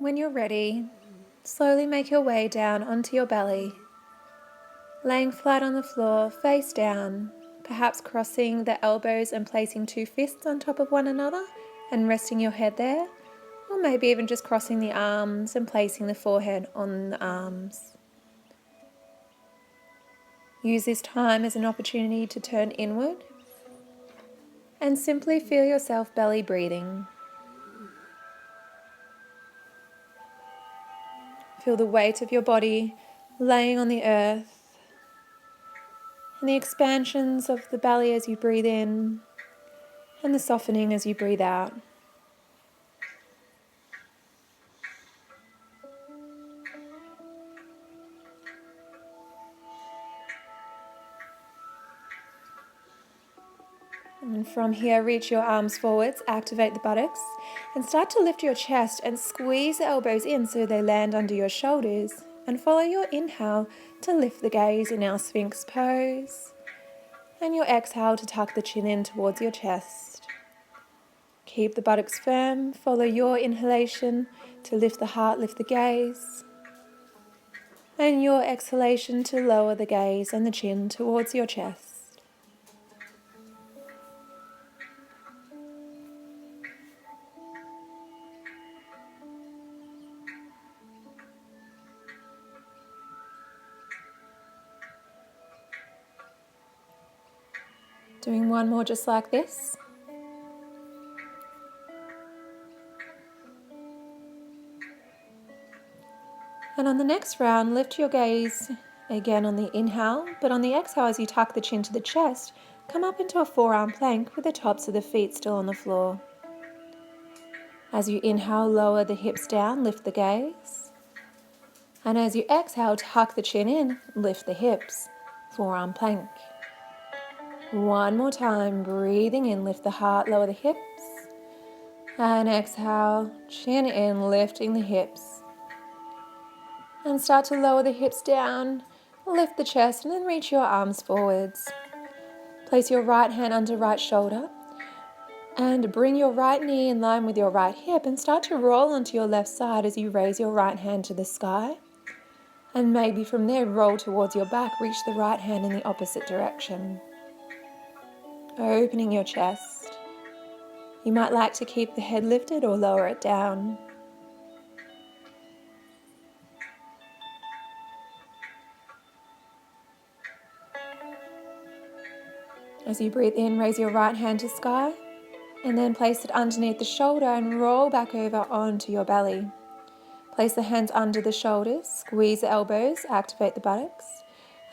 When you're ready, slowly make your way down onto your belly, laying flat on the floor, face down, perhaps crossing the elbows and placing two fists on top of one another and resting your head there, or maybe even just crossing the arms and placing the forehead on the arms. Use this time as an opportunity to turn inward and simply feel yourself belly breathing. Feel the weight of your body laying on the earth and the expansions of the belly as you breathe in and the softening as you breathe out. And from here, reach your arms forwards, activate the buttocks, and start to lift your chest and squeeze the elbows in so they land under your shoulders. And follow your inhale to lift the gaze in our Sphinx pose, and your exhale to tuck the chin in towards your chest. Keep the buttocks firm, follow your inhalation to lift the heart, lift the gaze, and your exhalation to lower the gaze and the chin towards your chest. Doing one more just like this. And on the next round, lift your gaze again on the inhale, but on the exhale, as you tuck the chin to the chest, come up into a forearm plank with the tops of the feet still on the floor. As you inhale, lower the hips down, lift the gaze. And as you exhale, tuck the chin in, lift the hips, forearm plank. One more time, breathing in, lift the heart, lower the hips. And exhale, chin in, lifting the hips. And start to lower the hips down, lift the chest, and then reach your arms forwards. Place your right hand under right shoulder and bring your right knee in line with your right hip and start to roll onto your left side as you raise your right hand to the sky. And maybe from there, roll towards your back, reach the right hand in the opposite direction. Opening your chest. You might like to keep the head lifted or lower it down. As you breathe in, raise your right hand to sky and then place it underneath the shoulder and roll back over onto your belly. Place the hands under the shoulders, squeeze the elbows, activate the buttocks.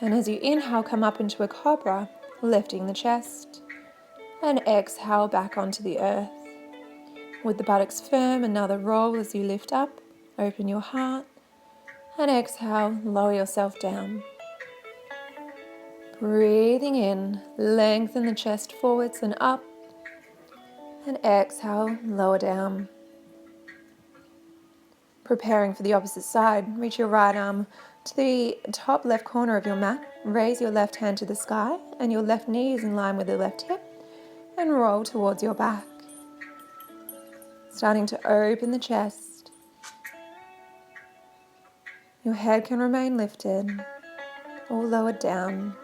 And as you inhale, come up into a cobra, lifting the chest. And exhale back onto the earth. With the buttocks firm, another roll as you lift up, open your heart. And exhale, lower yourself down. Breathing in, lengthen the chest forwards and up. And exhale, lower down. Preparing for the opposite side, reach your right arm to the top left corner of your mat. Raise your left hand to the sky and your left knee is in line with the left hip. And roll towards your back. Starting to open the chest. Your head can remain lifted or lowered down.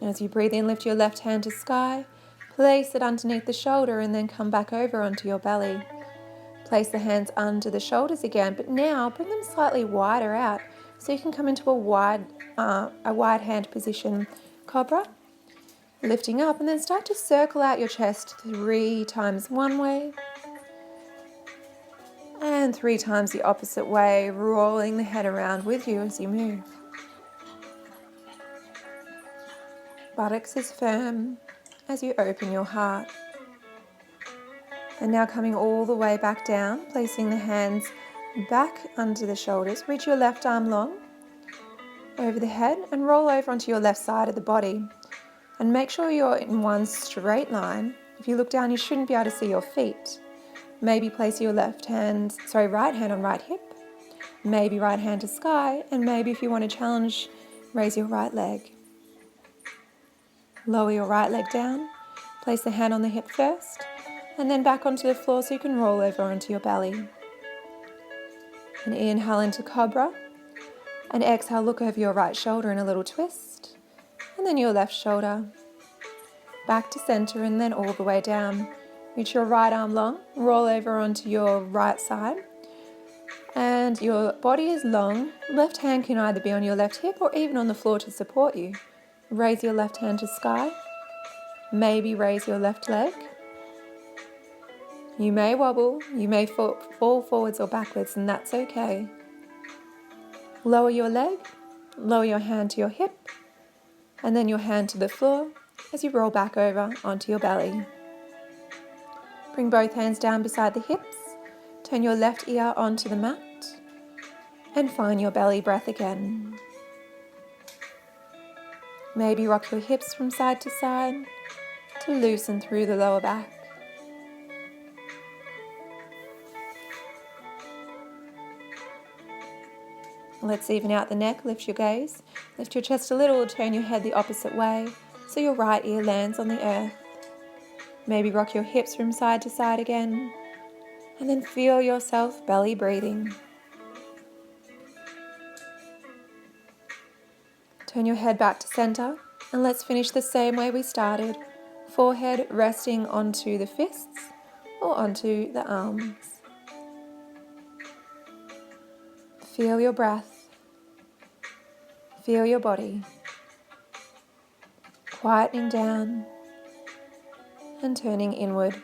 As you breathe in, lift your left hand to sky. Place it underneath the shoulder and then come back over onto your belly. Place the hands under the shoulders again, but now bring them slightly wider out so you can come into a wide hand position, cobra. Lifting up and then start to circle out your chest 3 times one way and 3 times the opposite way, rolling the head around with you as you move. Buttocks is firm as you open your heart. And now coming all the way back down, placing the hands back under the shoulders. Reach your left arm long over the head and roll over onto your left side of the body. And make sure you're in one straight line. If you look down, you shouldn't be able to see your feet. Maybe place your right hand on right hip. Maybe right hand to sky. And maybe if you want to challenge, raise your right leg. Lower your right leg down. Place the hand on the hip first, and then back onto the floor so you can roll over onto your belly. And inhale into Cobra, and exhale, look over your right shoulder in a little twist, and then your left shoulder. Back to center and then all the way down. Reach your right arm long, roll over onto your right side, and your body is long. Left hand can either be on your left hip or even on the floor to support you. Raise your left hand to sky, maybe raise your left leg. You may wobble, you may fall forwards or backwards, and that's okay. Lower your leg, lower your hand to your hip, and then your hand to the floor as you roll back over onto your belly. Bring both hands down beside the hips, turn your left ear onto the mat, and find your belly breath again. Maybe rock your hips from side to side to loosen through the lower back. Let's even out the neck, lift your gaze, lift your chest a little, turn your head the opposite way so your right ear lands on the earth. Maybe rock your hips from side to side again, and then feel yourself belly breathing. Turn your head back to center, and let's finish the same way we started. Forehead resting onto the fists or onto the arms. Feel your breath. Feel your body. Quietening down and turning inward.